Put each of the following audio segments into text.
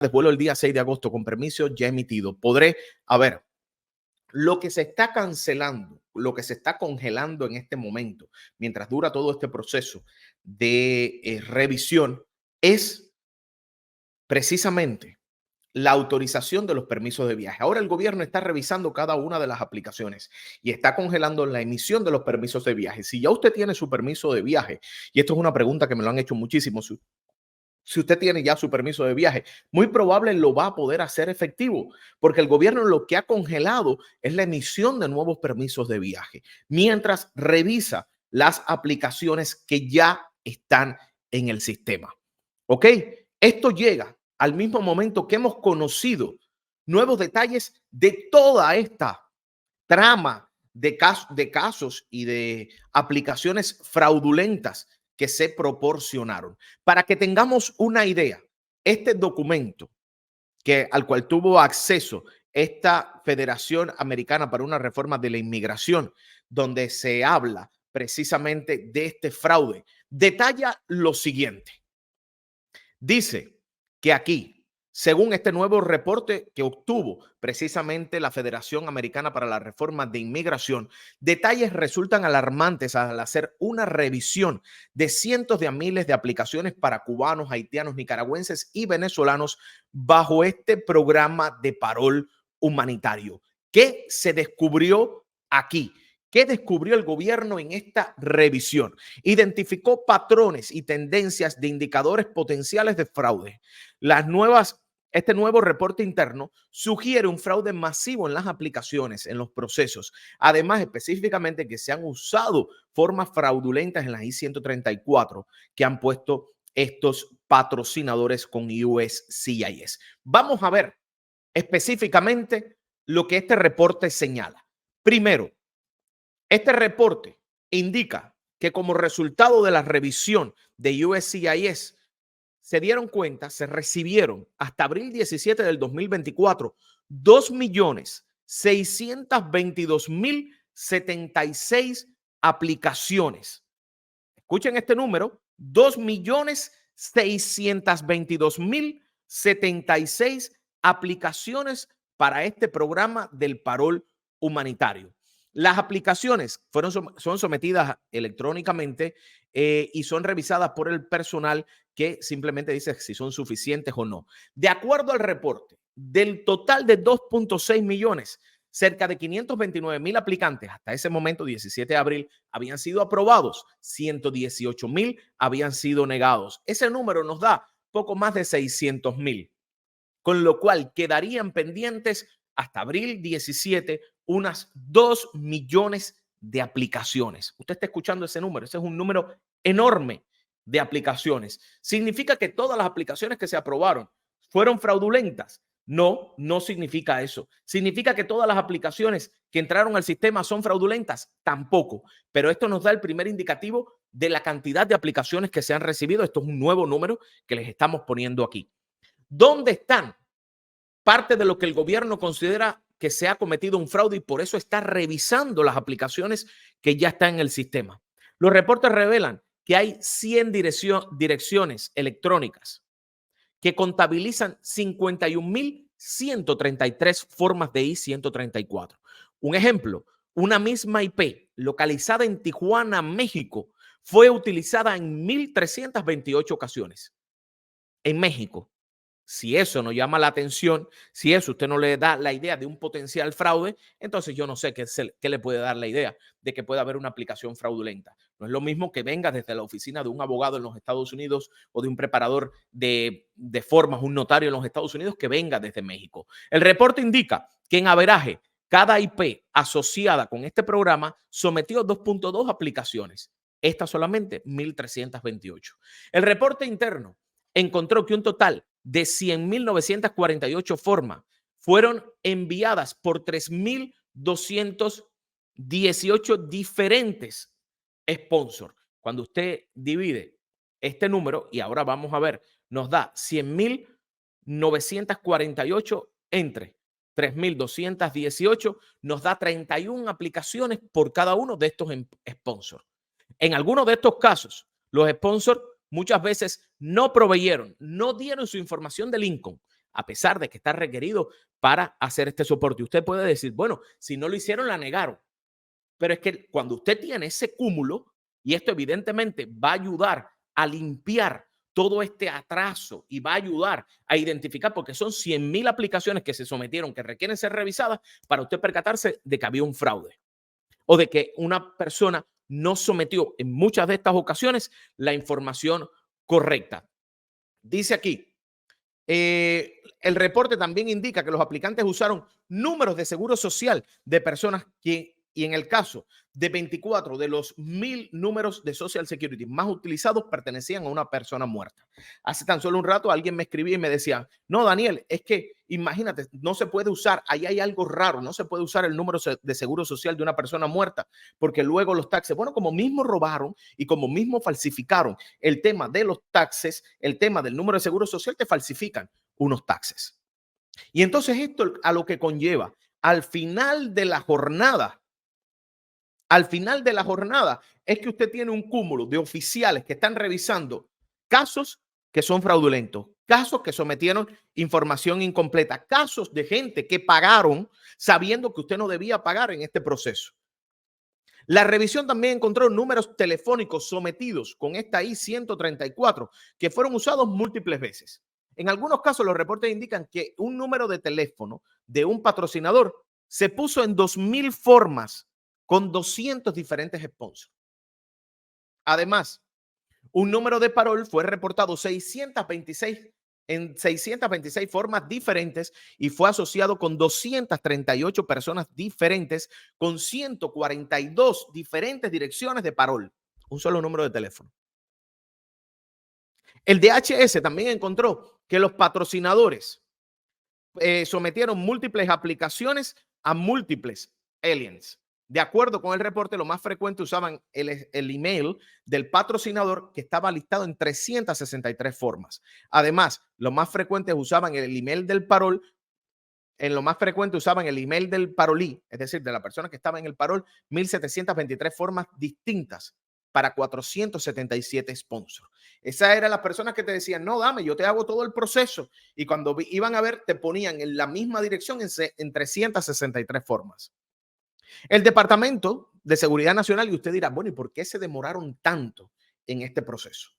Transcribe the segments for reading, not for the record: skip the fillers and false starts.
de vuelo el día 6 de agosto con permiso ya emitido. Podré, a ver, lo que se está cancelando, lo que se está congelando en este momento, mientras dura todo este proceso de revisión, es precisamente la autorización de los permisos de viaje. Ahora el gobierno está revisando cada una de las aplicaciones y está congelando la emisión de los permisos de viaje. Si ya usted tiene su permiso de viaje, y esto es una pregunta que me lo han hecho muchísimo, si usted tiene ya su permiso de viaje, muy probable lo va a poder hacer efectivo, porque el gobierno lo que ha congelado es la emisión de nuevos permisos de viaje, mientras revisa las aplicaciones que ya están en el sistema. ¿Ok? Esto llega al mismo momento que hemos conocido nuevos detalles de toda esta trama de casos y de aplicaciones fraudulentas que se proporcionaron. Para que tengamos una idea, este documento al cual tuvo acceso esta Federación Americana para una Reforma de la Inmigración, donde se habla precisamente de este fraude, detalla lo siguiente. Dice que aquí, según este nuevo reporte que obtuvo precisamente la Federación Americana para la Reforma de Inmigración, detalles resultan alarmantes al hacer una revisión de cientos de miles de aplicaciones para cubanos, haitianos, nicaragüenses y venezolanos bajo este programa de parol humanitario. ¿Qué se descubrió aquí? ¿Qué descubrió el gobierno en esta revisión? Identificó patrones y tendencias de indicadores potenciales de fraude. Este nuevo reporte interno sugiere un fraude masivo en las aplicaciones, en los procesos. Además, específicamente que se han usado formas fraudulentas en las I-134 que han puesto estos patrocinadores con USCIS. Vamos a ver específicamente lo que este reporte señala. Primero, este reporte indica que como resultado de la revisión de USCIS, se dieron cuenta, se recibieron hasta abril 17 del 2024 2.622.076 aplicaciones. Escuchen este número, 2.622.076 aplicaciones para este programa del parol humanitario. Las aplicaciones son sometidas electrónicamente y son revisadas por el personal que simplemente dice si son suficientes o no. De acuerdo al reporte, del total de 2.6 millones, cerca de 529.000 aplicantes hasta ese momento, 17 de abril, habían sido aprobados, 118.000 habían sido negados. Ese número nos da poco más de 600.000, con lo cual quedarían pendientes hasta abril 17 unas 2 millones de aplicaciones. Usted está escuchando ese número, ese es un número enorme de aplicaciones. ¿Significa que todas las aplicaciones que se aprobaron fueron fraudulentas? No, no significa eso. ¿Significa que todas las aplicaciones que entraron al sistema son fraudulentas? Tampoco. Pero esto nos da el primer indicativo de la cantidad de aplicaciones que se han recibido. Esto es un nuevo número que les estamos poniendo aquí. ¿Dónde están parte de lo que el gobierno considera que se ha cometido un fraude y por eso está revisando las aplicaciones que ya están en el sistema? Los reportes revelan que hay 100 direcciones electrónicas que contabilizan 51.133 formas de I-134. Un ejemplo, una misma IP localizada en Tijuana, México, fue utilizada en 1.328 ocasiones. En México. Si eso no llama la atención, si eso usted no le da la idea de un potencial fraude, entonces yo no sé qué le puede dar la idea de que pueda haber una aplicación fraudulenta. No es lo mismo que venga desde la oficina de un abogado en los Estados Unidos o de un preparador de formas, un notario en los Estados Unidos, que venga desde México. El reporte indica que en averaje, cada IP asociada con este programa sometió 2.2 aplicaciones. Esta solamente 1.328. El reporte interno encontró que un total de 100.948 formas fueron enviadas por 3.218 diferentes sponsors. Cuando usted divide este número, y ahora vamos a ver, nos da 100.948 entre 3.218, nos da 31 aplicaciones por cada uno de estos sponsors. En algunos de estos casos, los sponsors muchas veces no proveyeron, no dieron su información del income. a pesar de que está requerido para hacer este soporte. Usted puede decir, bueno, si no lo hicieron, la negaron. Pero es que cuando usted tiene ese cúmulo, y esto evidentemente va a ayudar a limpiar todo este atraso y va a ayudar a identificar, porque son 100,000 aplicaciones que se sometieron, que requieren ser revisadas para usted percatarse de que había un fraude o de que una persona no sometió en muchas de estas ocasiones la información correcta. Dice aquí, el reporte también indica que los aplicantes usaron números de seguro social de personas que, y en el caso de 24 de los 1,000 números de Social Security más utilizados pertenecían a una persona muerta. Hace tan solo un rato alguien me escribía y me decía, no, Daniel, es que imagínate, no se puede usar, ahí hay algo raro, no se puede usar el número de seguro social de una persona muerta, porque luego los taxes, bueno, como mismo robaron y como mismo falsificaron el tema de los taxes, el tema del número de seguro social, te falsifican unos taxes. Y entonces esto a lo que conlleva, al final de la jornada, es que usted tiene un cúmulo de oficiales que están revisando casos que son fraudulentos, casos que sometieron información incompleta, casos de gente que pagaron sabiendo que usted no debía pagar en este proceso. La revisión también encontró números telefónicos sometidos con esta I-134 que fueron usados múltiples veces. En algunos casos, los reportes indican que un número de teléfono de un patrocinador se puso en 2,000 formas con 200 diferentes sponsors. Además, un número de parol fue reportado 626 en 626 formas diferentes y fue asociado con 238 personas diferentes con 142 diferentes direcciones de parol. Un solo número de teléfono. El DHS también encontró que los patrocinadores sometieron múltiples aplicaciones a múltiples aliens. De acuerdo con el reporte, lo más frecuente usaban el email del patrocinador que estaba listado en 363 formas. Además, lo más frecuentes usaban el email del parol. En lo más frecuente usaban el email del parolí, es decir, de la persona que estaba en el parol, 1,723 formas distintas para 477 sponsors. Esa era las personas que te decían, no, dame, yo te hago todo el proceso. Y cuando iban a ver, te ponían en la misma dirección en 363 formas. El Departamento de Seguridad Nacional, y usted dirá, bueno, ¿y por qué se demoraron tanto en este proceso?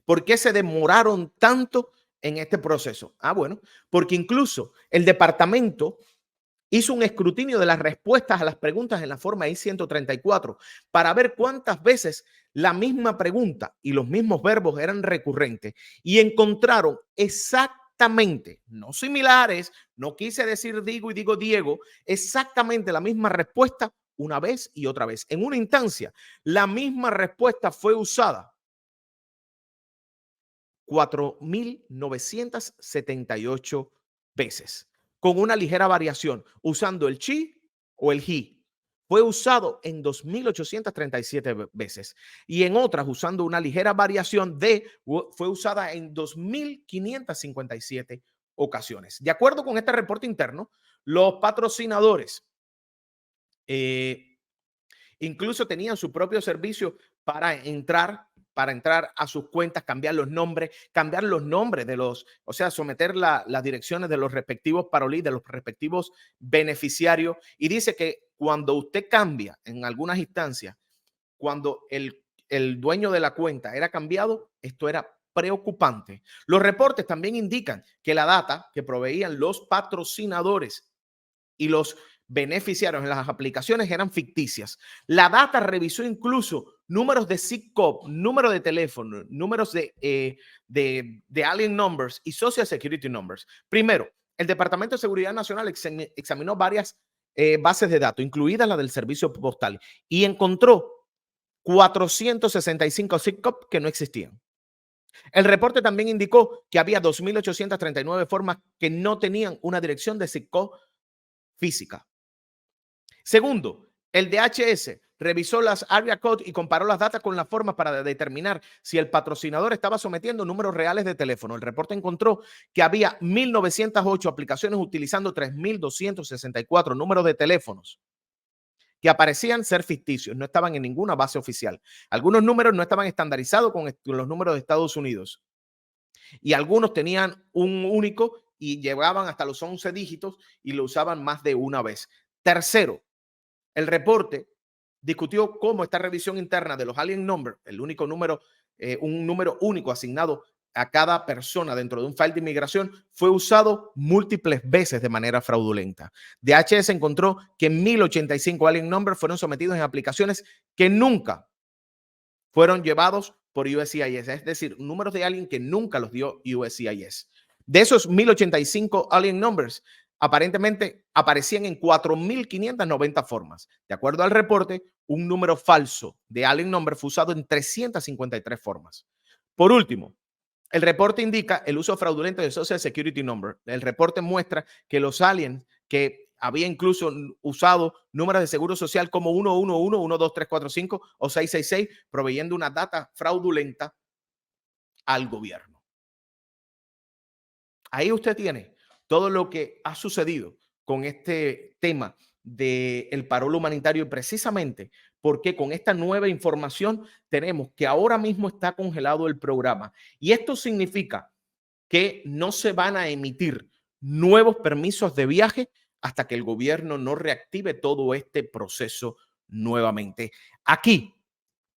¿Por qué se demoraron tanto en este proceso? Ah, bueno, porque incluso el departamento hizo un escrutinio de las respuestas a las preguntas en la forma I-134 para ver cuántas veces la misma pregunta y los mismos verbos eran recurrentes y encontraron exactamente, no similares, no quise decir digo y digo Diego, exactamente la misma respuesta una vez y otra vez. En una instancia, la misma respuesta fue usada 4,978 veces, con una ligera variación, usando el she o el he. Fue usado en 2,837 veces y en otras, usando una ligera variación de, fue usada en 2,557 ocasiones. De acuerdo con este reporte interno, los patrocinadores incluso tenían su propio servicio para entrar a sus cuentas, cambiar los nombres de los, o sea, someter las direcciones de los respectivos parolí, de los respectivos beneficiarios. Y dice que cuando usted cambia en algunas instancias, cuando el dueño de la cuenta era cambiado, esto era preocupante. Los reportes también indican que la data que proveían los patrocinadores y los beneficiarios en las aplicaciones eran ficticias. La data revisó incluso números de SIGCOP, números de teléfono, números de alien numbers y Social Security numbers. Primero, el Departamento de Seguridad Nacional examinó varias bases de datos, incluida la del servicio postal, y encontró 465 SIGCOP que no existían. El reporte también indicó que había 2,839 formas que no tenían una dirección de SIGCOP física. Segundo, el DHS revisó las area code y comparó las datas con las formas para determinar si el patrocinador estaba sometiendo números reales de teléfono. El reporte encontró que había 1,908 aplicaciones utilizando 3,264 números de teléfonos que aparecían ser ficticios, no estaban en ninguna base oficial. Algunos números no estaban estandarizados con los números de Estados Unidos. y algunos tenían un único y llegaban hasta los 11 dígitos y lo usaban más de una vez. Tercero, el reporte discutió cómo esta revisión interna de los alien number, el único número, un número único asignado a cada persona dentro de un file de inmigración, fue usado múltiples veces de manera fraudulenta. DHS encontró que 1085 alien number fueron sometidos en aplicaciones que nunca fueron llevados por USCIS, es decir, números de alien que nunca los dio USCIS. De esos 1085 alien numbers, aparentemente aparecían en 4.590 formas. De acuerdo al reporte, un número falso de alien number fue usado en 353 formas. Por último, el reporte indica el uso fraudulento de Social Security Number. El reporte muestra que los aliens que había incluso usado números de seguro social como 111, 12345 o 666, proveyendo una data fraudulenta al gobierno. Ahí usted tiene todo lo que ha sucedido con este tema del parol humanitario y precisamente porque con esta nueva información tenemos que ahora mismo está congelado el programa y esto significa que no se van a emitir nuevos permisos de viaje hasta que el gobierno no reactive todo este proceso nuevamente. Aquí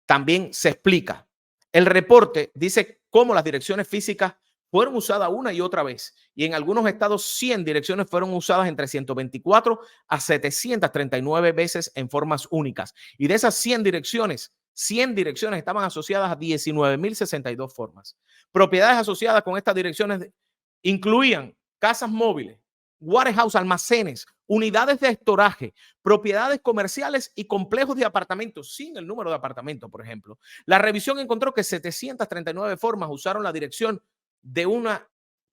también se explica. El reporte dice cómo las direcciones físicas fueron usadas una y otra vez y en algunos estados 100 direcciones fueron usadas entre 124 a 739 veces en formas únicas. Y de esas 100 direcciones estaban asociadas a 19.062 formas. Propiedades asociadas con estas direcciones incluían casas móviles, warehouse, almacenes, unidades de estoraje, propiedades comerciales y complejos de apartamentos sin el número de apartamentos, por ejemplo. La revisión encontró que 739 formas usaron la dirección de una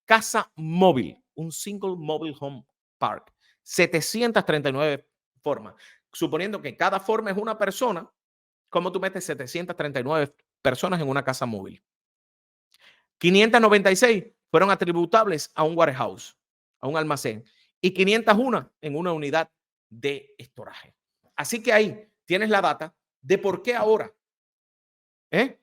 casa móvil, un single mobile home park. 739 formas. Suponiendo que cada forma es una persona, ¿cómo tú metes 739 personas en una casa móvil? 596 fueron atributables a un warehouse, a un almacén, y 501 en una unidad de estoraje. Así que ahí tienes la data de por qué ahora, ¿eh?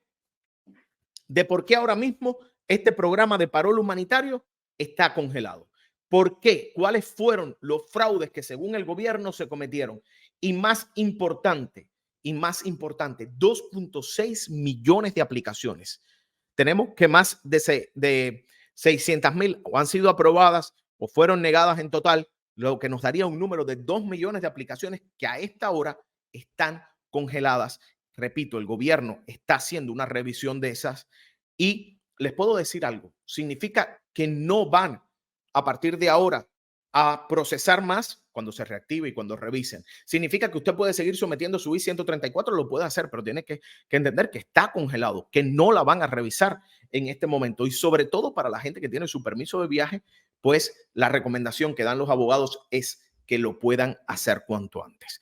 De por qué ahora mismo este programa de parol humanitario está congelado. ¿Por qué? ¿Cuáles fueron los fraudes que según el gobierno se cometieron? Y más importante, 2.6 millones de aplicaciones. Tenemos que más de 600,000 han sido aprobadas o fueron negadas en total, lo que nos daría un número de 2 millones de aplicaciones que a esta hora están congeladas. Repito, el gobierno está haciendo una revisión de esas y les puedo decir algo, significa que no van a partir de ahora a procesar más cuando se reactive y cuando revisen. Significa que usted puede seguir sometiendo su I-134, lo puede hacer, pero tiene que entender que está congelado, que no la van a revisar en este momento. Y sobre todo para la gente que tiene su permiso de viaje, pues la recomendación que dan los abogados es que lo puedan hacer cuanto antes.